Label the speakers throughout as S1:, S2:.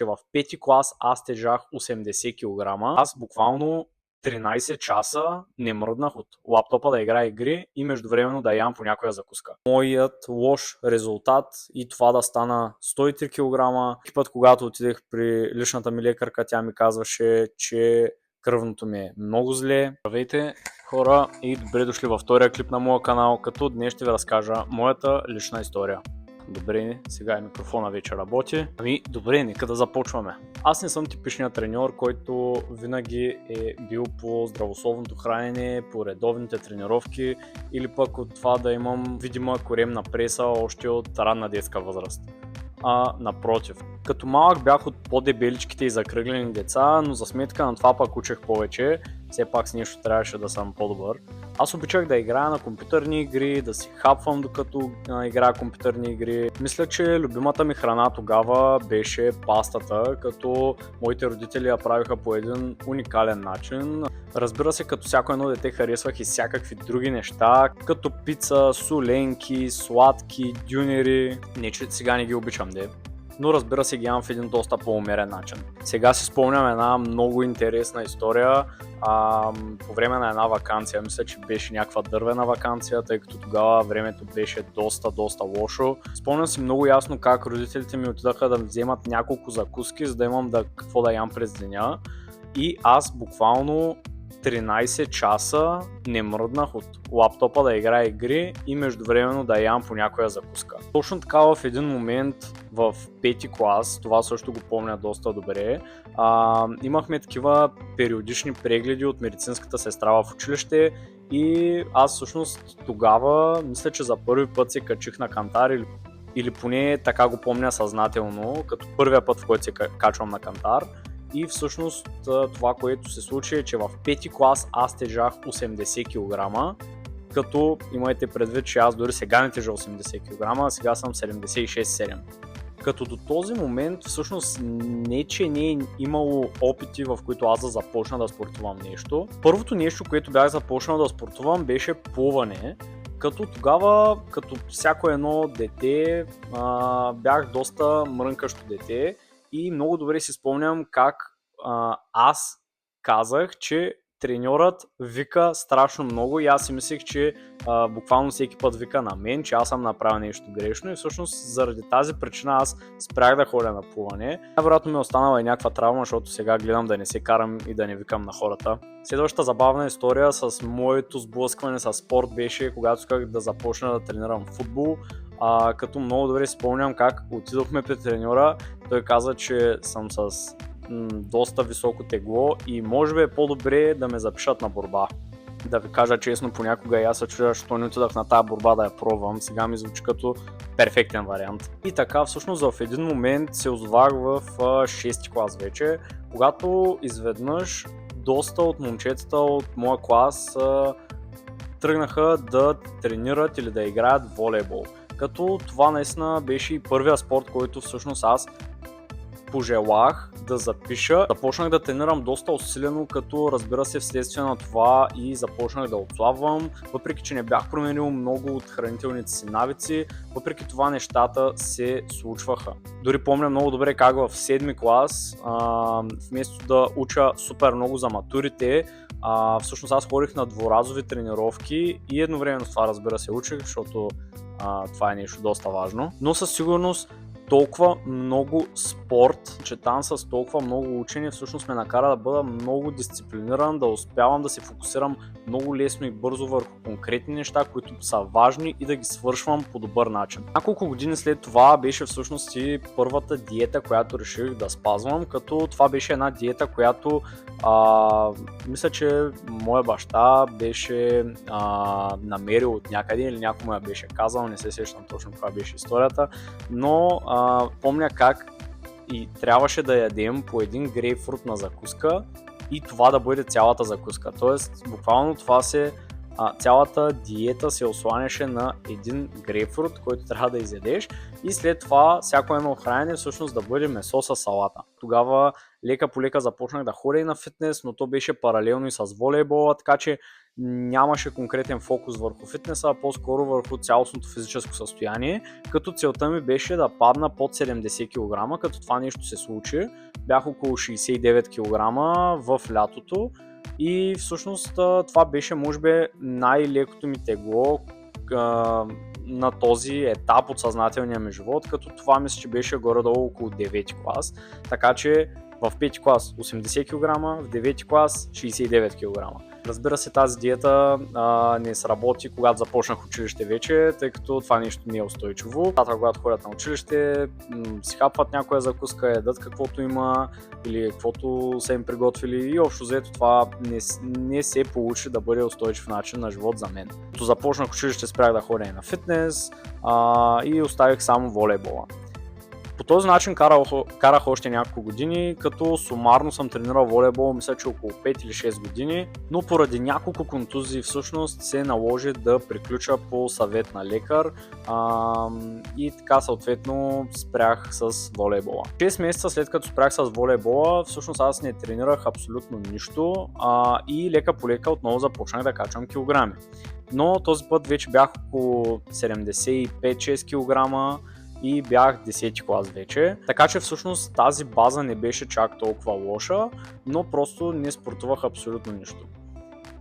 S1: че в пети клас аз тежах 80 кг. Аз буквално 13 часа не мръднах от лаптопа да играя игри и междувременно да ям по някоя закуска. Моят лош резултат и това да стана 103 кг. Път, когато отидех при личната ми лекарка, тя ми казваше, че кръвното ми е много зле. Здравейте, хора, и добре дошли във втория клип на моя канал, като днес ще ви разкажа моята лична история. Добре, сега и микрофона вече работи. Добре, нека да започваме. Аз не съм типичният треньор, който винаги е бил по здравословното хранене, по редовните тренировки или пък от това да имам видима коремна преса още от ранна детска възраст. Напротив. Като малък бях от по-дебеличките и закръглени деца, но за сметка на това пък учех повече. Все пак с нещо трябваше да съм по-добър. Аз обичах да играя на компютърни игри, да си хапвам докато играя компютърни игри. Мисля, че любимата ми храна тогава беше пастата, като моите родители я правиха по един уникален начин. Разбира се, като всяко едно дете харесвах и всякакви други неща, като пица, соленки, сладки, дюнери. Не, че сега не ги обичам, но разбира се ги имам в един доста по-умерен начин. Сега си спомням една много интересна история по време на една ваканция. Мисля, че беше някаква дървена ваканция, тъй като тогава времето беше доста лошо. Спомням си много ясно как родителите ми отидаха да ми вземат няколко закуски, за да имам какво да ям през деня. И аз буквално 13 часа не мръднах от лаптопа да играя игри и междувременно да ям по някоя закуска. Точно така в един момент в пети клас, това също го помня доста добре, имахме такива периодични прегледи от медицинската сестра в училище и аз всъщност тогава мисля, че за първи път се качих на кантар или поне така го помня съзнателно, като първия път, в който се качвам на кантар. И всъщност това, което се случи е, че в пети клас аз тежах 80 кг, като имайте предвид, че аз дори сега не тежа 80 кг, а сега съм 76-7. Като до този момент всъщност не, че не е имало опити, в които аз да започна да спортувам нещо. Първото нещо, което бях започнал да спортувам, беше плуване. Като тогава, като всяко едно дете, бях доста мрънкащо дете. И много добре си спомням как аз казах, че треньорът вика страшно много и аз си мислех, че буквално всеки път вика на мен, че аз съм направил нещо грешно и всъщност заради тази причина аз спрях да ходя на плуване. Вероятно ми е останала и някаква травма, защото сега гледам да не се карам и да не викам на хората. Следващата забавна история с моето сблъскване с спорт беше, когато исках да започна да тренирам футбол. Като много добре спомням как отидохме при треньора, той каза, че съм с доста високо тегло и може би е по-добре да ме запишат на борба. Да ви кажа честно, понякога и аз се чудя, защо не отидах на тази борба да я пробвам. Сега ми звучи като перфектен вариант. И така всъщност в един момент се озовах в 6-ти клас вече, когато изведнъж доста от момчетата от моя клас тръгнаха да тренират или да играят волейбол. Като това наистина беше и първия спорт, който всъщност аз пожелах да запиша. Започнах да тренирам доста усилено, като разбира се вследствие на това и започнах да отслабвам, въпреки че не бях променил много от хранителните си навици, въпреки това нещата се случваха. Дори помня много добре как в 7-ми клас, вместо да уча супер много за матурите, всъщност аз ходих на дворазови тренировки и едновременно с това разбира се учих, защото това е нещо доста важно. Но със сигурност толкова много спорт, че там с толкова много учене всъщност ме накара да бъда много дисциплиниран, да успявам да се фокусирам много лесно и бързо върху конкретни неща, които са важни и да ги свършвам по добър начин. Няколко години след това беше всъщност и първата диета, която реших да спазвам, като това беше една диета, която мисля, че моя баща беше намерил от някъде или някой му я беше казал, не се сещам точно каква беше историята, но помня как и трябваше да ядем по един грейпфрут на закуска и това да бъде цялата закуска. Тоест, буквално това цялата диета се осланяше на един грейпфрут, който трябва да изядеш и след това всяко едно хранене всъщност да бъде месо с салата. Тогава лека по лека започнах да ходя и на фитнес, но то беше паралелно и с волейбола, така че нямаше конкретен фокус върху фитнеса, а по-скоро върху цялостното физическо състояние, като целта ми беше да падна под 70 кг, като това нещо се случи. Бях около 69 кг в лятото и всъщност това беше може би най-лекото ми тегло на този етап от съзнателния ми живот, като това мисля, че беше горе-долу около 9 клас, така че в 5 клас 80 кг, в 9 клас 69 кг. Разбира се, тази диета не сработи, когато започнах училище вече, тъй като това нещо не е устойчиво. Тата, когато ходят на училище, си хапват някоя закуска, ядат каквото има или каквото са им приготвили и общо взето това не се получи да бъде устойчив начин на живот за мен. Като започнах училище, спрях да ходя и на фитнес и оставих само волейбола. По този начин карах още няколко години, като сумарно съм тренирал волейбол, мисля, че около 5 или 6 години, но поради няколко контузии всъщност се наложи да приключа по съвет на лекар и така съответно спрях с волейбола. 6 месеца след като спрях с волейбола, всъщност аз не тренирах абсолютно нищо и лека по лека отново започнах да качвам килограми. Но този път вече бях около 75-6 кг, и бях 10 клас вече, така че всъщност тази база не беше чак толкова лоша, но просто не спортувах абсолютно нищо.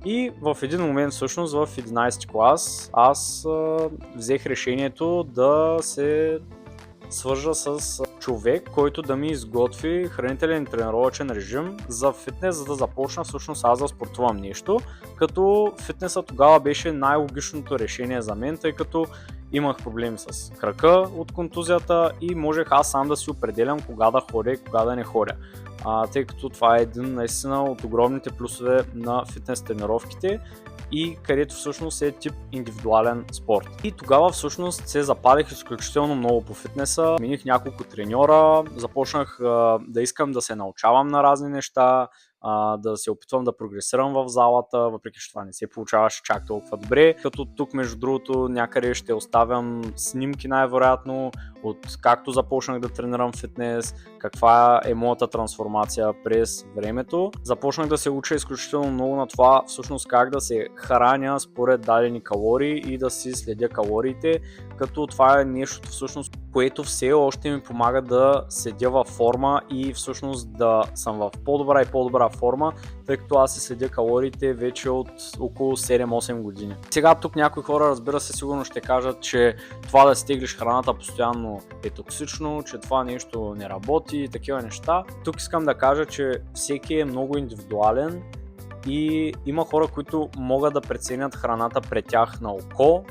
S1: И в един момент всъщност в 11 клас аз взех решението да се свържа с човек, който да ми изготви хранителен и тренировъчен режим за фитнес, за да започна всъщност аз да спортувам нещо, като фитнеса тогава беше най-логичното решение за мен, тъй като имах проблеми с крака от контузията и можех аз сам да си определям кога да ходя и кога да не ходя. Тъй като това е един наистина от огромните плюсове на фитнес тренировките и където всъщност е тип индивидуален спорт. И тогава всъщност се запалих изключително много по фитнеса, миних няколко треньора, започнах да искам да се научавам на разни неща, да се опитвам да прогресирам в залата, въпреки че това не се получаваше чак толкова добре. Като тук между другото някъде ще оставям снимки най-вероятно от както започнах да тренирам фитнес, каква е моята трансформация през времето. Започнах да се уча изключително много на това всъщност как да се храня според дадени калории и да си следя калориите, като това е нещо всъщност, което все още ми помага да седя във форма и всъщност да съм в по-добра и по-добра форма, тъй като аз си следя калориите вече от около 7-8 години. Сега тук някои хора, разбира се, сигурно ще кажат, че това да си теглиш храната постоянно е токсично, че това нещо не работи и такива неща. Тук искам да кажа, че всеки е много индивидуален и има хора, които могат да преценят храната пред тях на око,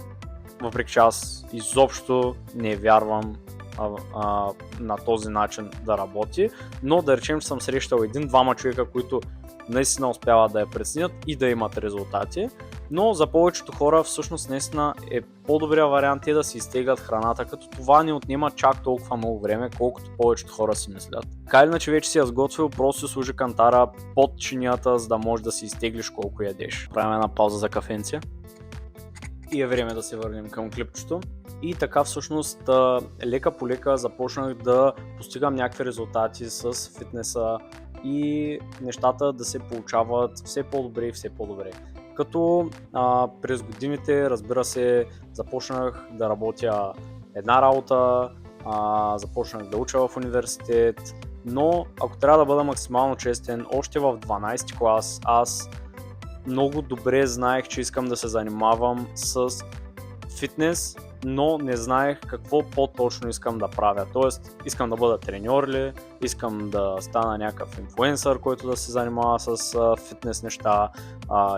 S1: въпреки че аз изобщо не вярвам на този начин да работи, но да речем, че съм срещал един-двама човека, които наистина успяват да я преценят и да имат резултати, но за повечето хора всъщност наистина е по-добрия вариант е да си изтеглят храната, като това не отнема чак толкова много време, колкото повечето хора си мислят. Така или иначе вече си я сготвил, просто сложи кантара под чинията, за да можеш да си изтеглиш колко ядеш. Правим една пауза за кафенция и е време да се върнем към клипчето. И така всъщност лека по лека започнах да постигам някакви резултати с фитнеса и нещата да се получават все по-добре и все по-добре. Като през годините, разбира се, започнах да работя една работа, започнах да уча в университет, но ако трябва да бъда максимално честен, още в 12 клас аз много добре знаех, че искам да се занимавам с фитнес, но не знаех какво по-точно искам да правя. Тоест, искам да бъда треньор ли, искам да стана някакъв инфлуенсър, който да се занимава с фитнес неща,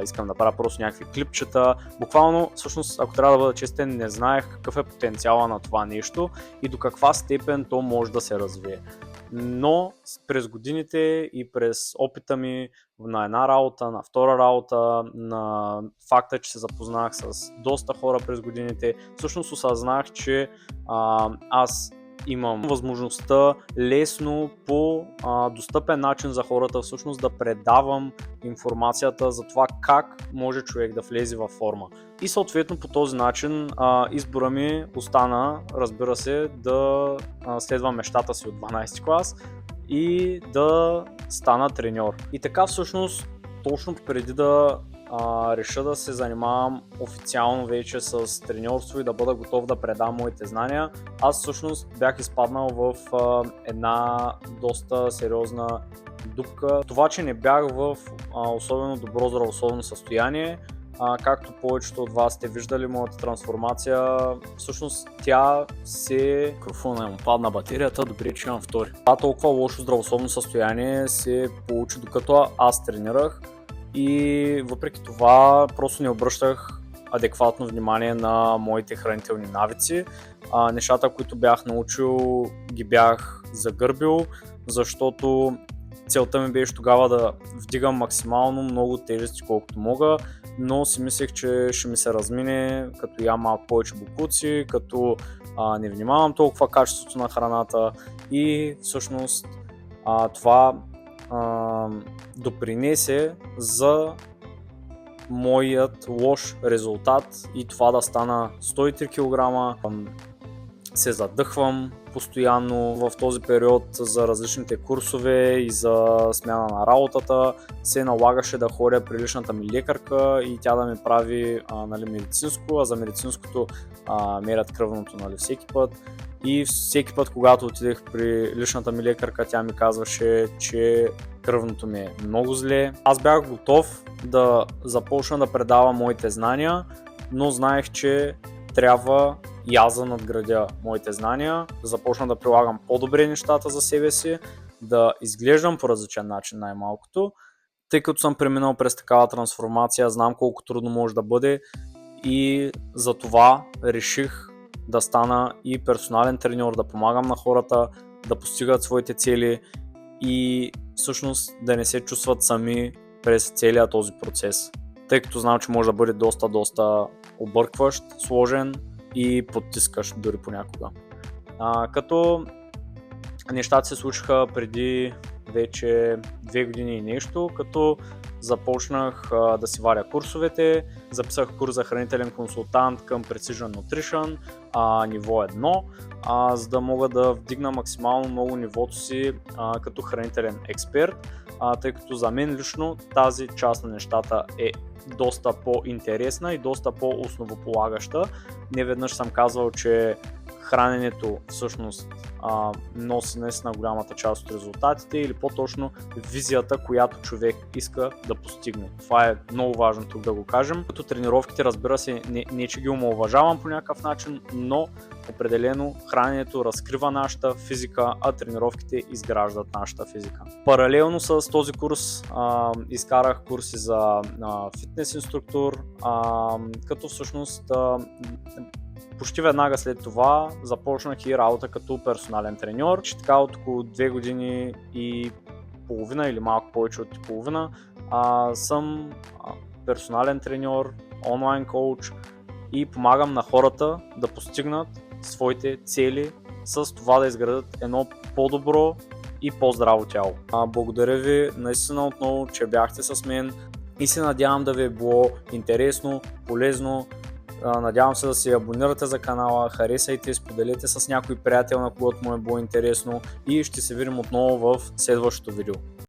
S1: искам да правя просто някакви клипчета. Буквално, всъщност, ако трябва да бъда честен, не знаех какъв е потенциала на това нещо и до каква степен то може да се развие. Но през годините и през опита ми на една работа, на втора работа, на факта, че се запознах с доста хора през годините, всъщност осъзнах, че аз имам възможността лесно по достъпен начин за хората всъщност да предавам информацията за това как може човек да влезе във форма. И съответно по този начин избора ми остана, разбира се, да следвам мечтата си от 12 клас и да стана треньор. И така всъщност точно преди да реша да се занимавам официално вече с треньорство и да бъда готов да предам моите знания, аз всъщност бях изпаднал в една доста сериозна дупка. Това, че не бях в особено добро здравословно състояние, както повечето от вас сте виждали моята трансформация, всъщност тя се... Микрофона му падна батерията, добре, че имам втори. Това толкова лошо здравословно състояние се получи докато аз тренирах и въпреки това просто не обръщах адекватно внимание на моите хранителни навици. Нещата, които бях научил, ги бях загърбил, защото целта ми беше тогава да вдигам максимално много тежести колкото мога, но си мислех, че ще ми се размине, като ям малко повече бокуци, като не внимавам толкова качеството на храната и всъщност това допринесе за моят лош резултат и това да стана 103 кг. Се задъхвам постоянно в този период за различните курсове и за смяна на работата. Се налагаше да ходя при личната ми лекарка и тя да ми прави медицинско, а за медицинското мерят кръвното всеки път. И всеки път, когато отидех при личната ми лекарка, тя ми казваше, че кръвното ми е много зле. Аз бях готов да започна да предавам моите знания, но знаех, че трябва и аз да надградя моите знания, да започна да прилагам по-добре нещата за себе си, да изглеждам по различен начин най-малкото. Тъй като съм преминал през такава трансформация, знам колко трудно може да бъде и затова реших да стана и персонален треньор, да помагам на хората да постигат своите цели и всъщност да не се чувстват сами през целия този процес. Тъй като знам, че може да бъде доста объркващ, сложен и потискащ дори понякога. Като нещата се случиха преди вече 2 години и нещо, като започнах да си варя курсовете, записах курс за хранителен консултант към Precision Nutrition, ниво 1, за да мога да вдигна максимално много нивото си като хранителен експерт, тъй като за мен лично тази част на нещата е доста по-интересна и доста по-основополагаща. Неведнъж съм казвал, че храненето всъщност носи наистина голямата част от резултатите или по-точно визията, която човек иска да постигне. Това е много важно тук да го кажем. Като тренировките, разбира се, не че ги омаловажавам по някакъв начин, но определено храненето разкрива нашата физика, а тренировките изграждат нашата физика. Паралелно с този курс изкарах курси за фитнес инструктор, като всъщност почти веднага след това започнах и работа като персонален треньор. Така от около 2 години и половина или малко повече от половина съм персонален треньор, онлайн коуч и помагам на хората да постигнат своите цели с това да изградят едно по-добро и по-здраво тяло. Благодаря ви наистина отново, че бяхте с мен и се надявам да ви е било интересно, полезно. Надявам се да се абонирате за канала, харесайте, споделете с някой приятел, на когото му е било интересно и ще се видим отново в следващото видео.